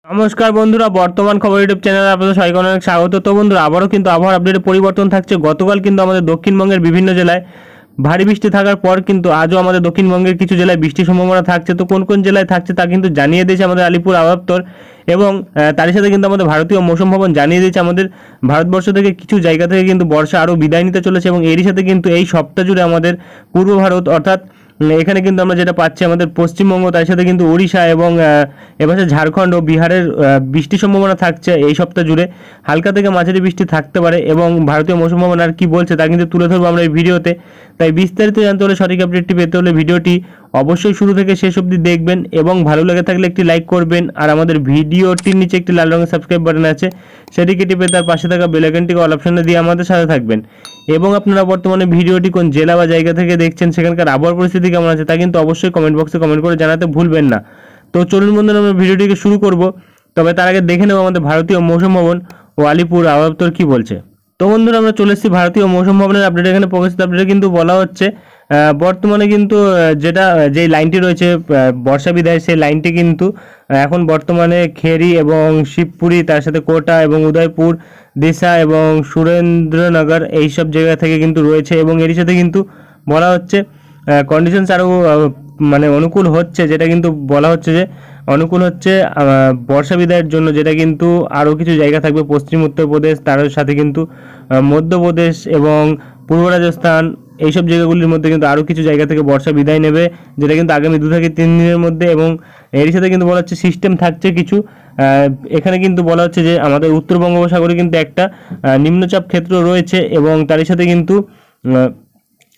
নমস্কার বন্ধুরা, বর্তমান খবর ইউটিউব চ্যানেলে আপনাদের সবাইকে অনেক স্বাগত। তো বন্ধুরা, আবারও কিন্তু আবহাওয়ার আপডেটে পরিবর্তন থাকছে। গতকাল কিন্তু আমাদের দক্ষিণবঙ্গের বিভিন্ন জেলায় ভারী বৃষ্টি থাকার পর কিন্তু আজও আমাদের দক্ষিণবঙ্গের কিছু জেলায় বৃষ্টির সম্ভাবনা থাকছে। তো কোন কোন জেলায় থাকছে তা কিন্তু জানিয়ে দিয়েছে আমাদের আলিপুর আবহাওয়া দপ্তর, এবং তারই সাথে কিন্তু আমাদের ভারতীয় মৌসুম ভবন জানিয়ে দিয়েছে আমাদের ভারতবর্ষ থেকে কিছু জায়গা থেকে কিন্তু বর্ষা আরও বিদায় নিতে চলেছে। এবং এরই সাথে কিন্তু এই সপ্তাহ জুড়ে আমাদের পূর্ব ভারত অর্থাৎ এখানে কিন্তু আমরা যেটা পাচ্ছি আমাদের পশ্চিমবঙ্গ, তার সাথে কিন্তু ওড়িশা এবং এপাশে ঝাড়খণ্ড ও বিহারের বৃষ্টির সম্ভাবনা থাকছে। এই সপ্তাহ জুড়ে হালকা থেকে মাঝারি বৃষ্টি থাকতে পারে, এবং ভারতীয় মৌসুম ভবন আর কি বলছে তা কিন্তু তুলে ধরবো আমরা এই ভিডিওতে। তাই বিস্তারিত জানতে হলে, সঠিক আপডেটটি পেতে হলে ভিডিওটি অবশ্যই শুরু থেকে শেষ অবধি দেখবেন, এবং ভালো লেগে থাকলে একটি লাইক করবেন। আর আমাদের ভিডিওটির নিচে একটি লাল রঙের সাবস্ক্রাইব বাটন আছে, সেটিকে টিপে তার পাশে থাকা বেল আইকনটিকে অল অপশনে দিয়ে আমাদের সাথে থাকবেন। এবং আপনারা বর্তমানে ভিডিওটি কোন জেলা বা জায়গা থেকে দেখছেন, সেখানকার আবহাওয়ার পরিস্থিতি কেমন আছে তা কিন্তু অবশ্যই কমেন্ট বক্সে কমেন্ট করে জানাতে ভুলবেন না। তো চলুন বন্ধুরা, আমরা ভিডিওটিকে শুরু করব। তবে তার আগে দেখে নেব আমাদের ভারতীয় মৌসুম ভবন ও আলিপুর আবহাওয়া দপ্তর কী বলছে। তো বন্ধুরা, আমরা চলে এসেছি ভারতীয় মৌসুম ভবনের আপডেট। এখানে প্রকাশিত আপডেটে কিন্তু বলা হচ্ছে বর্তমানে কিন্তু যে লাইনটি রয়েছে বর্ষা বিদায়, সেই লাইনটি কিন্তু এখন বর্তমানে খেরি এবং শিবপুরি, তার সাথে কোটা এবং উদয়পুর, দিশা এবং সুরেন্দ্রনগর এইসব জায়গা থেকে কিন্তু রয়েছে। এবং এর সাথে কিন্তু বলা হচ্ছে কন্ডিশনস আরও মানে অনুকূল হচ্ছে, যেটা কিন্তু বলা হচ্ছে যে অনুকূল হচ্ছে বর্ষা বিদায়ের জন্য, যেটা কিন্তু আরও কিছু জায়গা থাকবে পশ্চিম উত্তরপ্রদেশ, তার সাথে কিন্তু মধ্যপ্রদেশ এবং পূর্ব রাজস্থান, এইসব জায়গাগুলির মধ্যে কিন্তু আরও কিছু জায়গা থেকে বর্ষা বিদায় নেবে, যেটা কিন্তু আগামী 2 থেকে 3 দিনের মধ্যে। এবং এর সাথে কিন্তু বলা হচ্ছে সিস্টেম থাকছে কিছু। এখানে কিন্তু বলা হচ্ছে যে আমাদের উত্তর বঙ্গোপসাগরে কিন্তু একটা নিম্নচাপ ক্ষেত্র রয়েছে, এবং তারই সাথে কিন্তু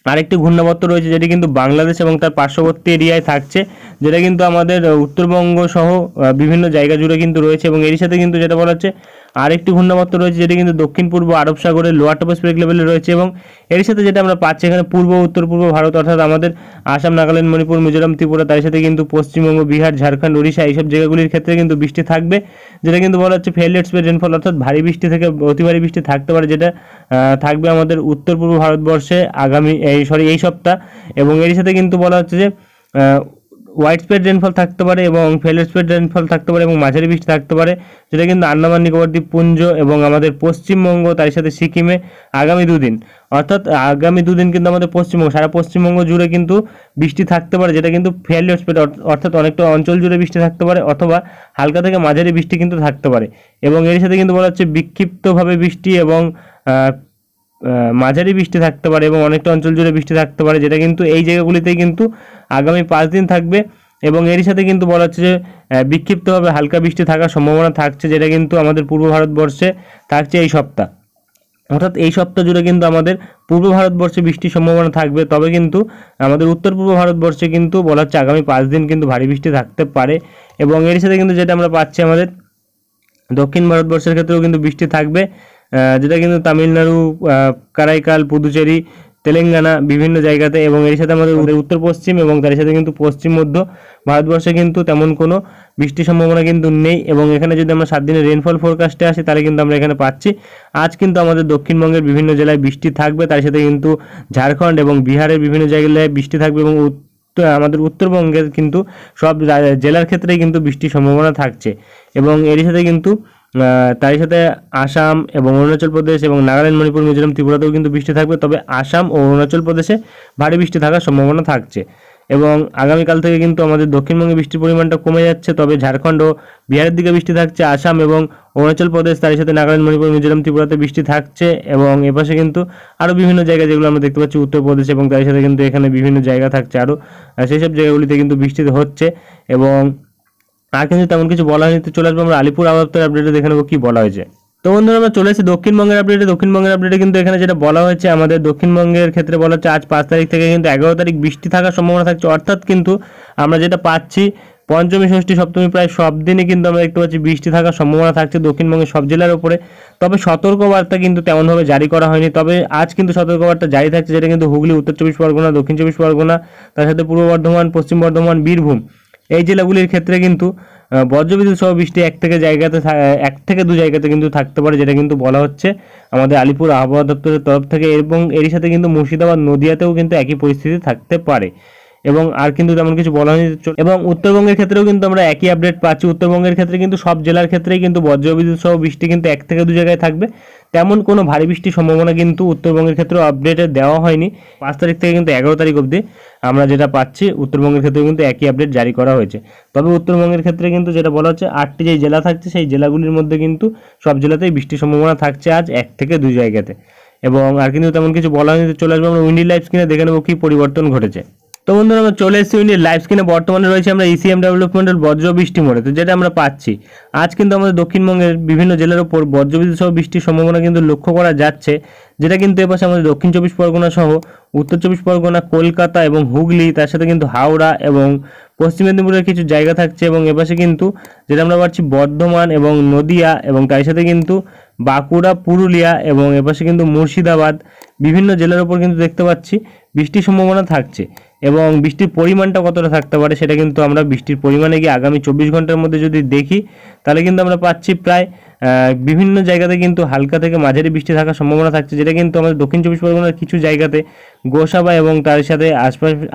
আরেকটি ঘূর্ণাবর্ত রয়েছে, যেটি কিন্তু বাংলাদেশ এবং তার পার্শ্ববর্তী এরিয়ায় থাকছে, যেটা কিন্তু আমাদের উত্তরবঙ্গ সহ বিভিন্ন জায়গা জুড়ে কিন্তু রয়েছে। এবং এর সাথে কিন্তু যেটা বলা হচ্ছে আরেকটি ঘূর্ণাবর্ত রয়েছে, যেটি কিন্তু দক্ষিণ পূর্ব আরব সাগরের লোয়ার ট্রপোস্ফিয়ারিক লেভেলে রয়েছে। এবং এর সাথে যেটা আমরা পাচ্ছি এখানে পূর্ব উত্তর পূর্ব ভারত, অর্থাৎ আমাদের আসাম, নাগাল্যান্ড, মণিপুর, মিজোরাম, ত্রিপুরা, তার সাথে কিন্তু পশ্চিমবঙ্গ, বিহার, ঝাড়খণ্ড, ওড়িশা, এইসব জায়গাগুলির ক্ষেত্রে কিন্তু বৃষ্টি থাকবে, যেটা কিন্তু বলা হচ্ছে ফেয়ারলি এক্সপেক্টেড রেনফল, অর্থাৎ ভারী বৃষ্টি থেকে অতি ভারী বৃষ্টি থাকতে পারে, যেটা থাকবে আমাদের উত্তর পূর্ব ভারতবর্ষে আগামী এই সপ্তাহ। এবং এর সাথে কিন্তু বলা হচ্ছে যে ওয়াইড স্প্রেড রেনফল থাকতে পারে এবং ফেল স্প্রেড রেনফল থাকতে পারে এবং মাঝারি বৃষ্টি থাকতে পারে, যেটা কিন্তু আন্দামান নিকোবর দ্বীপপুঞ্জ এবং আমাদের পশ্চিমবঙ্গ, তার সাথে সিকিমে আগামী 2 দিন, অর্থাৎ আগামী 2 দিন কিন্তু আমাদের পশ্চিমবঙ্গ, সারা পশ্চিমবঙ্গ জুড়ে কিন্তু বৃষ্টি থাকতে পারে, যেটা কিন্তু ফেয়ারলি স্প্রেড, অর্থাৎ অনেকটা অঞ্চল জুড়ে বৃষ্টি থাকতে পারে, অথবা হালকা থেকে মাঝারি বৃষ্টি কিন্তু থাকতে পারে। এবং এর সাথে কিন্তু বলা হচ্ছে বিক্ষিপ্তভাবে বৃষ্টি এবং মাঝারি বৃষ্টি থাকতে পারে, এবং অনেকটা অঞ্চল জুড়ে বৃষ্টি থাকতে পারে, যেটা কিন্তু এই জায়গাগুলিতেই কিন্তু আগামী 5 দিন থাকবে। এবং এর সাথে কিন্তু বলা হচ্ছে যে বিক্ষিপ্তভাবে হালকা বৃষ্টি থাকার সম্ভাবনা থাকছে, যেটা কিন্তু আমাদের পূর্ব ভারতবর্ষে থাকছে এই সপ্তাহ, অর্থাৎ এই সপ্তাহ জুড়ে কিন্তু আমাদের পূর্ব ভারতবর্ষে বৃষ্টির সম্ভাবনা থাকবে। তবে কিন্তু আমাদের উত্তর পূর্ব ভারতবর্ষে কিন্তু বলা হচ্ছে আগামী 5 দিন কিন্তু ভারী বৃষ্টি থাকতে পারে। এবং এর সাথে কিন্তু যেটা আমরা পাচ্ছি আমাদের দক্ষিণ ভারতবর্ষের ক্ষেত্রেও কিন্তু বৃষ্টি থাকবে, যেটা কিন্তু তামিলনাড়ু, কারাইকাল, পুদুচেরি, তেলেঙ্গানা বিভিন্ন জায়গাতে। এবং এর সাথে আমাদের উত্তর পশ্চিম এবং তার সাথে কিন্তু পশ্চিম মধ্য ভারতবর্ষে কিন্তু তেমন কোনো বৃষ্টির সম্ভাবনা কিন্তু নেই। এবং এখানে যদি আমরা 7 দিনের রেনফল ফোরকাস্টে আসি, তাহলে কিন্তু আমরা এখানে পাচ্ছি আজ কিন্তু আমাদের দক্ষিণবঙ্গের বিভিন্ন জেলায় বৃষ্টি থাকবে, তার সাথে কিন্তু ঝাড়খণ্ড এবং বিহারের বিভিন্ন জায়গায় বৃষ্টি থাকবে, এবং আমাদের উত্তরবঙ্গের কিন্তু সব জেলার ক্ষেত্রেই কিন্তু বৃষ্টির সম্ভাবনা থাকছে। এবং এর সাথে কিন্তু তার সাথে আসাম এবং অরুণাচল প্রদেশ এবং নাগাল্যান্ড, মণিপুর, মিজোরাম, ত্রিপুরাতেও কিন্তু বৃষ্টি থাকবে, তবে আসাম ও অরুণাচল প্রদেশে ভারী বৃষ্টি থাকার সম্ভাবনা থাকছে। এবং আগামীকাল থেকে কিন্তু আমাদের দক্ষিণবঙ্গে বৃষ্টির পরিমাণটা কমে যাচ্ছে, তবে ঝাড়খণ্ড ও বিহারের দিকে বৃষ্টি থাকছে, আসাম এবং অরুণাচল প্রদেশ, তার সাথে নাগাল্যান্ড, মণিপুর, মিজোরাম, ত্রিপুরাতে বৃষ্টি থাকছে। এবং এপাশে কিন্তু আরও বিভিন্ন জায়গা যেগুলো আমরা দেখতে পাচ্ছি উত্তরপ্রদেশ, এবং তার সাথে কিন্তু এখানে বিভিন্ন জায়গা থাকছে আরও, সেই সব জায়গাগুলিতে কিন্তু বৃষ্টি হচ্ছে। এবং আর কিন্তু তেমন কিছু বলা হয়নি। তো চলে আসবো আমরা আলিপুর আবহাওয়া দপ্তরের আপডেটে, দেখে নেবো কী বলা হয়েছে। তো বন্ধুরা, আমরা চলে এসেছি দক্ষিণবঙ্গের আপডেটে কিন্তু এখানে যেটা বলা হয়েছে আমাদের দক্ষিণবঙ্গের ক্ষেত্রে বলা হচ্ছে আজ 5 তারিখ থেকে কিন্তু 11 তারিখ বৃষ্টি থাকার সম্ভাবনা থাকছে, অর্থাৎ কিন্তু আমরা যেটা পাচ্ছি পঞ্চমী, ষষ্ঠী, সপ্তমী প্রায় সব দিনই কিন্তু আমরা দেখতে পাচ্ছি বৃষ্টি থাকার সম্ভাবনা থাকছে দক্ষিণবঙ্গের সব জেলার উপরে। তবে সতর্কবার্তা কিন্তু তেমনভাবে জারি করা হয়নি, তবে আজ কিন্তু সতর্কবার্তা জারি থাকছে, যেটা কিন্তু হুগলি, উত্তর 24 পরগনা, দক্ষিণ 24 পরগনা, তার সাথে পূর্ব বর্ধমান, পশ্চিম বর্ধমান, বীরভূম, এই জেলাগুলির ক্ষেত্রে কিন্তু বজ্রবিদ্যুৎ সহ বৃষ্টি 1 থেকে 2 জায়গাতে কিন্তু থাকতে পারে, যেটা কিন্তু বলা হচ্ছে আমাদের আলিপুর আবহাওয়া দপ্তরের তরফ থেকে। এবং এরই সাথে কিন্তু মুর্শিদাবাদ, নদিয়াতেও কিন্তু একই পরিস্থিতি থাকতে পারে। এবং আর কিন্তু তেমন কিছু বলা হয়নি। এবং উত্তরবঙ্গের ক্ষেত্রেও কিন্তু আমরা একই আপডেট পাচ্ছি। উত্তরবঙ্গের ক্ষেত্রে কিন্তু সব জেলার ক্ষেত্রেই কিন্তু বজ্রবিদ্যুৎ সহ বৃষ্টি কিন্তু 1 থেকে 2 জায়গায় থাকবে। তেমন কোনো ভারী বৃষ্টির সম্ভাবনা কিন্তু উত্তরবঙ্গের ক্ষেত্রেও আপডেটে দেওয়া হয়নি। 5 তারিখ থেকে কিন্তু 11 তারিখ অবধি আমরা যেটা পাচ্ছি উত্তরবঙ্গের ক্ষেত্রেও কিন্তু একই আপডেট জারি করা হয়েছে। তবে উত্তরবঙ্গের ক্ষেত্রে কিন্তু যেটা বলা হচ্ছে 8টি যে জেলা থাকছে সেই জেলাগুলির মধ্যে কিন্তু সব জেলাতেই বৃষ্টির সম্ভাবনা থাকছে আজ 1 থেকে 2 জায়গাতে। এবং আর কিন্তু তেমন কিছু বলা হয়নি। চলে আসবে আমরা উইন্ডি লাইভ স্ক্রিনে দেখে নেবো কী পরিবর্তন ঘটেছে। তো বন্ধুরা আমরা চলে এসেছি উইন্ডি লাইভ স্ক্রিনে। বর্তমানে রয়েছে আমরা ইসিএম ডেভেলপমেন্টের বজ্র বৃষ্টি মোড়ে। তো যেটা আমরা পাচ্ছি আজ কিন্তু আমাদের দক্ষিণবঙ্গের বিভিন্ন জেলার উপর বজ্রবিদ্যুৎ সহ বৃষ্টির সম্ভাবনা কিন্তু লক্ষ্য করা যাচ্ছে, যেটা কিন্তু এপাশে আমাদের দক্ষিণ 24 পরগনা সহ উত্তর 24 পরগনা, কলকাতা এবং হুগলি, তার সাথে কিন্তু হাওড়া এবং পশ্চিম মেদিনীপুরের কিছু জায়গা থাকছে। এবং এপাশে কিন্তু যেটা আমরা পাচ্ছি বর্ধমান এবং নদিয়া, এবং তার সাথে কিন্তু বাঁকুড়া, পুরুলিয়া এবং এপাশে কিন্তু মুর্শিদাবাদ, বিভিন্ন জেলার উপর কিন্তু দেখতে পাচ্ছি বৃষ্টির সম্ভাবনা থাকছে। এবং বৃষ্টির পরিমাণটা কতটা থাকতে পারে সেটা কিন্তু আমরা বৃষ্টির পরিমাণে গিয়ে আগামী 24 ঘন্টার মধ্যে যদি দেখি তাহলে কিন্তু আমরা পাচ্ছি প্রায় বিভিন্ন জায়গাতে কিন্তু হালকা থেকে মাঝারি বৃষ্টি থাকার সম্ভাবনা থাকছে, যেটা কিন্তু আমাদের দক্ষিণ 24 পরগনার কিছু জায়গাতে গোসাবা এবং তার সাথে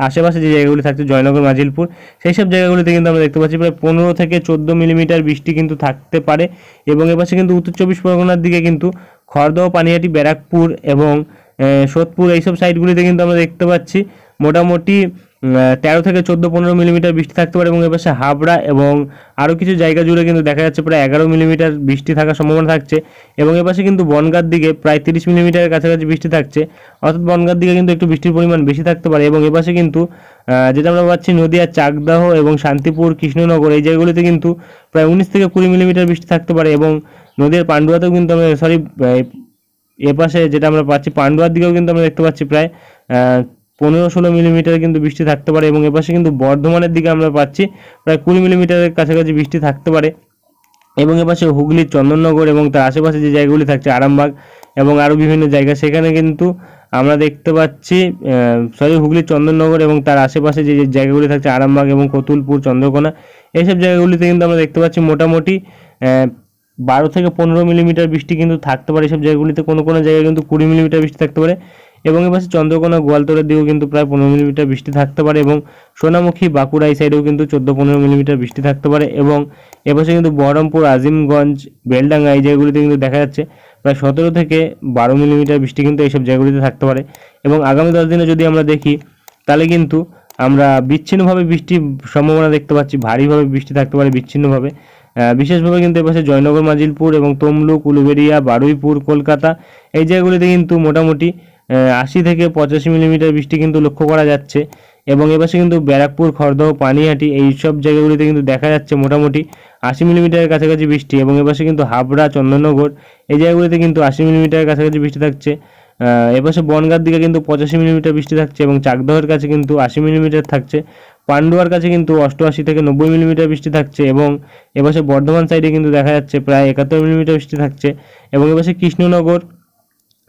আশেপাশে যে জায়গাগুলি থাকছে জয়নগর, মাজিলপুর, সেই সব জায়গাগুলিতে কিন্তু আমরা দেখতে পাচ্ছি প্রায় 15 থেকে 14 মিলিমিটার বৃষ্টি কিন্তু থাকতে পারে। এবং এপাশে কিন্তু উত্তর 24 পরগনার দিকে কিন্তু খড়দহ, পানিহাটি, ব্যারাকপুর এবং সোদপুর এইসব সাইডগুলিতে কিন্তু আমরা দেখতে পাচ্ছি মোটামুটি 13 থেকে 14-15 মিলিমিটার বৃষ্টি থাকতে পারে। এবং এপাশে হাবড়া এবং আরও কিছু জায়গা জুড়ে কিন্তু দেখা যাচ্ছে প্রায় 11 মিলিমিটার বৃষ্টি থাকার সম্ভাবনা থাকছে। এবং এপাশে কিন্তু বনগাঁর দিকে প্রায় 30 মিলিমিটারের কাছাকাছি বৃষ্টি থাকছে, অর্থাৎ বনগাঁর দিকে কিন্তু একটু বৃষ্টির পরিমাণ বেশি থাকতে পারে। এবং এপাশে কিন্তু যেটা আমরা পাচ্ছি নদিয়া, চাকদাহ এবং শান্তিপুর, কৃষ্ণনগর এই জায়গাগুলিতে কিন্তু প্রায় 19 থেকে 20 মিলিমিটার বৃষ্টি থাকতে পারে। এবং নদীর পান্ডুয়াতেও কিন্তু আমরা এপাশে যেটা আমরা পাচ্ছি পান্ডুয়ার দিকেও কিন্তু আমরা দেখতে পাচ্ছি প্রায় 15-16 মিলিমিটার কিন্তু বৃষ্টি থাকতে পারে। এবং এপাশে কিন্তু বর্ধমানের দিকে আমরা পাচ্ছি প্রায় 20 মিলিমিটারের কাছাকাছি বৃষ্টি থাকতে পারে। এবং এপাশে হুগলির চন্দননগর এবং তার আশেপাশে যে জায়গাগুলি থাকছে আরামবাগ এবং আরও বিভিন্ন জায়গা, সেখানে কিন্তু আমরা দেখতে পাচ্ছি হুগলির চন্দননগর এবং তার আশেপাশে যে জায়গাগুলি থাকছে আরামবাগ এবং কতুলপুর, চন্দ্রকোনা, এইসব জায়গাগুলিতে কিন্তু আমরা দেখতে পাচ্ছি মোটামুটি 12 থেকে 15 মিলিমিটার বৃষ্টি কিন্তু থাকতে পারে। এসব জায়গাগুলিতে কোনো কোনো জায়গায় কিন্তু 20 মিলিমিটার বৃষ্টি থাকতে পারে। এবং এপাশে চন্দ্রকোনা, গোয়ালতোড়ের দিকেও কিন্তু প্রায় 15 মিলিমিটার বৃষ্টি থাকতে পারে। এবং সোনামুখী, বাঁকুড়া এই সাইডেও কিন্তু 14-15 মিলিমিটার বৃষ্টি থাকতে পারে। এবং এপাশে কিন্তু বহরমপুর, আজিমগঞ্জ, বেলডাঙ্গা এই জায়গাগুলিতে কিন্তু দেখা যাচ্ছে প্রায় 17 থেকে 12 মিলিমিটার বৃষ্টি কিন্তু এইসব জায়গাগুলিতে থাকতে পারে। এবং আগামী 10 দিনে যদি আমরা দেখি তাহলে কিন্তু আমরা বিচ্ছিন্নভাবে বৃষ্টির সম্ভাবনা দেখতে পাচ্ছি, ভারীভাবে বৃষ্টি থাকতে পারে বিচ্ছিন্নভাবে। বিশেষভাবে কিন্তু এপাশে জয়নগর, মাজিলপুর এবং তমলুক, উলুবেড়িয়া, বারুইপুর, কলকাতা এই জায়গাগুলিতে কিন্তু মোটামুটি 80 থেকে 85 মিলিমিটার বৃষ্টি কিন্তু লক্ষ্য করা যাচ্ছে। এবং এপাশে কিন্তু ব্যারাকপুর, খড়দহ, পানিহাটি এই সব জায়গাগুলিতে কিন্তু দেখা যাচ্ছে মোটামুটি 80 মিলিমিটারের কাছাকাছি বৃষ্টি। এবং এপাশে কিন্তু হাবড়া, চন্দননগর এই জায়গাগুলিতে কিন্তু 80 মিলিমিটারের কাছাকাছি বৃষ্টি থাকছে। এপাশে বনগাঁর দিকে কিন্তু 85 মিলিমিটার বৃষ্টি থাকছে এবং চাকদহের কাছে কিন্তু 80 মিলিমিটার থাকছে। পান্ডুয়ার কাছে কিন্তু 88 থেকে 90 মিলিমিটার বৃষ্টি থাকছে। এবং এপাশে বর্ধমান সাইডে কিন্তু দেখা যাচ্ছে প্রায় 71 মিলিমিটার বৃষ্টি থাকছে। এবং এপাশে কৃষ্ণনগর,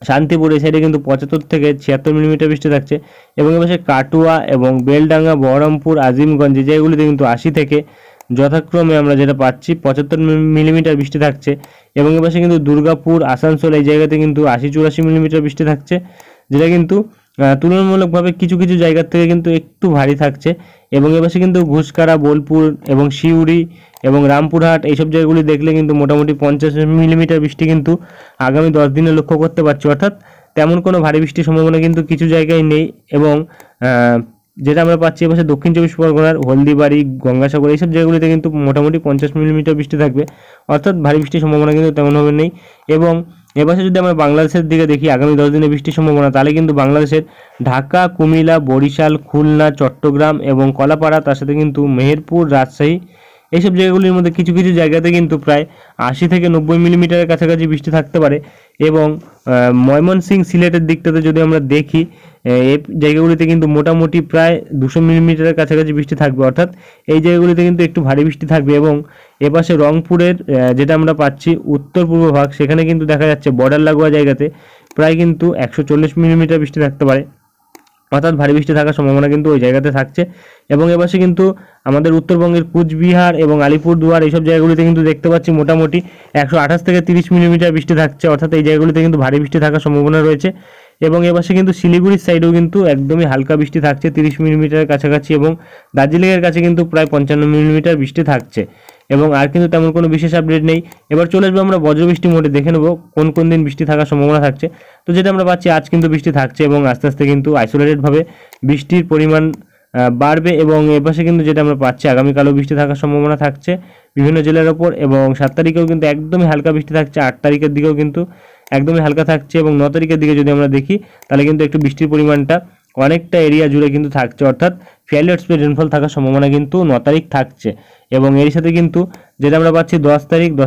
শান্তিপুর এই সাইডে কিন্তু 75 থেকে 76 মিলিমিটার বৃষ্টি থাকছে। এবং এপাশে কাটুয়া এবং বেলডাঙ্গা, বহরমপুর, আজিমগঞ্জ এই জায়গাগুলিতে কিন্তু 80 থেকে যথাক্রমে আমরা যেটা পাচ্ছি 75 মিলিমিটার বৃষ্টি থাকছে। এবং এপাশে কিন্তু দুর্গাপুর, আসানসোল এই জায়গাতে কিন্তু 80-84 মিলিমিটার বৃষ্টি থাকছে, যেটা কিন্তু তুলনামূলকভাবে কিছু কিছু জায়গার থেকে কিন্তু একটু ভারী থাকছে। এবং এপাশে কিন্তু ঘুষকারা, বোলপুর এবং সিউড়ি এবং রামপুরহাট এইসব জায়গাগুলি দেখলে কিন্তু মোটামুটি 50 মিলিমিটার বৃষ্টি কিন্তু আগামী 10 দিনে লক্ষ্য করতে পারছি। অর্থাৎ তেমন কোনো ভারী বৃষ্টির সম্ভাবনা কিন্তু কিছু জায়গায় নেই। এবং যেটা আমরা পাচ্ছি এপাশে দক্ষিণ 24 পরগনার হলদিবাড়ি, গঙ্গাসাগর এইসব জায়গাগুলিতে কিন্তু মোটামুটি 50 মিলিমিটার বৃষ্টি থাকবে, অর্থাৎ ভারী বৃষ্টির সম্ভাবনা কিন্তু তেমনভাবে নেই। এবং এপাশে যদি আমরা বাংলাদেশের দিকে দেখি আগামী 10 দিনে বৃষ্টির সম্ভাবনা, তাহলে কিন্তু বাংলাদেশের ঢাকা, কুমিল্লা, বরিশাল, খুলনা, চট্টগ্রাম এবং কলাপাড়া, তার সাথে কিন্তু মেহেরপুর, রাজশাহী এইসব জায়গাগুলির মধ্যে কিছু কিছু জায়গাতে কিন্তু প্রায় 80 থেকে 90 মিলিমিটারের কাছাকাছি বৃষ্টি থাকতে পারে। এবং ময়মনসিংহ, সিলেটের দিকটাতে যদি আমরা দেখি এই জায়গাগুলিতে কিন্তু মোটামুটি প্রায় 200 মিলিমিটারের কাছাকাছি বৃষ্টি থাকবে, অর্থাৎ এই জায়গাগুলিতে কিন্তু একটু ভারী বৃষ্টি থাকবে। এবং এপাশে রংপুরের যেটা আমরা পাচ্ছি উত্তর পূর্ব ভাগ, সেখানে কিন্তু দেখা যাচ্ছে বর্ডার লাগোয়া জায়গাতে প্রায় কিন্তু 140 মিলিমিটার বৃষ্টি থাকতে পারে, অর্থাৎ ভারী বৃষ্টি থাকার সম্ভাবনা কিন্তু ওই জায়গাতে থাকছে। এবং এপাশে কিন্তু আমাদের উত্তরবঙ্গের কুচবিহার এবং আলিপুরদুয়ার এইসব জায়গাগুলিতে কিন্তু দেখতে পাচ্ছি মোটামুটি 128 থেকে 30 মিলিমিটার বৃষ্টি থাকছে, অর্থাৎ এই জায়গাগুলিতে কিন্তু ভারী বৃষ্টি থাকার সম্ভাবনা রয়েছে। এবং এপাশে কিন্তু শিলিগুড়ির সাইডেও কিন্তু একদমই হালকা বৃষ্টি থাকছে 30 মিলিমিটারের কাছাকাছি, এবং দার্জিলিংয়ের কাছে কিন্তু প্রায় 55 মিলিমিটার বৃষ্টি থাকছে। এবং আর কিন্তু তেমন কোনো বিশেষ আপডেট নেই। এবার চলে আসবো আমরা বজ্রবৃষ্টি মোডে, দেখে নেবো কোন কোন দিন বৃষ্টি থাকার সম্ভাবনা থাকছে। তো যেটা আমরা পাচ্ছি, আজ কিন্তু বৃষ্টি থাকছে এবং আস্তে আস্তে কিন্তু আইসোলেটেডভাবে বৃষ্টির পরিমাণ বাড়বে। এবং এপাশে কিন্তু যেটা আমরা পাচ্ছি, আগামীকালও বৃষ্টি থাকার সম্ভাবনা থাকছে বিভিন্ন জেলার ওপর, এবং 7 তারিখেও কিন্তু একদমই হালকা বৃষ্টি থাকছে, 8 তারিখের দিকেও কিন্তু একদমই হালকা থাকছে, এবং 9 তারিখের দিকে যদি আমরা দেখি তাহলে কিন্তু একটু বৃষ্টির পরিমাণটা অনেকটা এরিয়া জুড়ে কিন্তু থাকছে, অর্থাৎ ফেয়ারলি ওয়াইডস্প্রেড রেনফল থাকার সম্ভাবনা কিন্তু 9 তারিখ থাকছে। এবং এর সাথে কিন্তু যেটা আমরা পাচ্ছি 10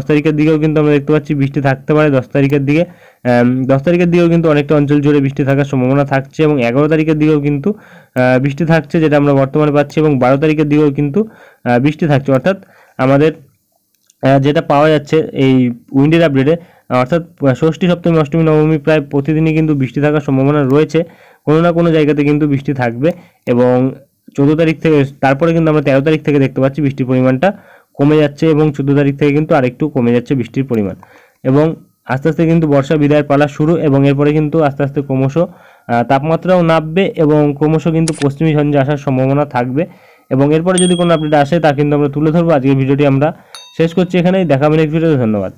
তারিখের দিকেও কিন্তু আমরা দেখতে পাচ্ছি বৃষ্টি থাকতে পারে। 10 তারিখের দিকেও কিন্তু অনেকটা অঞ্চল জুড়ে বৃষ্টি থাকার সম্ভাবনা থাকছে, এবং 11 তারিখের দিকেও কিন্তু বৃষ্টি থাকছে যেটা আমরা বর্তমানে পাচ্ছি, এবং 12 তারিখের দিকেও কিন্তু বৃষ্টি থাকছে। অর্থাৎ আমাদের যেটা পাওয়া যাচ্ছে এই উইন্ডের আপডেটে, অর্থাৎ ষষ্ঠী, সপ্তমী, অষ্টমী, নবমী প্রায় প্রতিদিনই কিন্তু বৃষ্টি থাকার সম্ভাবনা রয়েছে, কোনো না কোনো জায়গাতে কিন্তু বৃষ্টি থাকবে। এবং 14 তারিখ থেকে, তারপরে কিন্তু আমরা 13 তারিখ থেকে দেখতে পাচ্ছি বৃষ্টির পরিমাণটা কমে যাচ্ছে, এবং 14 তারিখ থেকে কিন্তু আরেকটু কমে যাচ্ছে বৃষ্টির পরিমাণ। এবং আস্তে আস্তে কিন্তু বর্ষা বিদায়ের পালা শুরু, এবং এরপরে কিন্তু আস্তে আস্তে ক্রমশ তাপমাত্রাও নামবে, এবং ক্রমশ কিন্তু পশ্চিমী ঝঞ্ঝে আসার সম্ভাবনা থাকবে। এবং এরপরে যদি কোনো আপডেট আসে তা কিন্তু আমরা তুলে ধরবো। আজকের ভিডিওটি আমরা শেষ করছি এখানেই, দেখা হবে নেক্সট ভিডিওতে। ধন্যবাদ।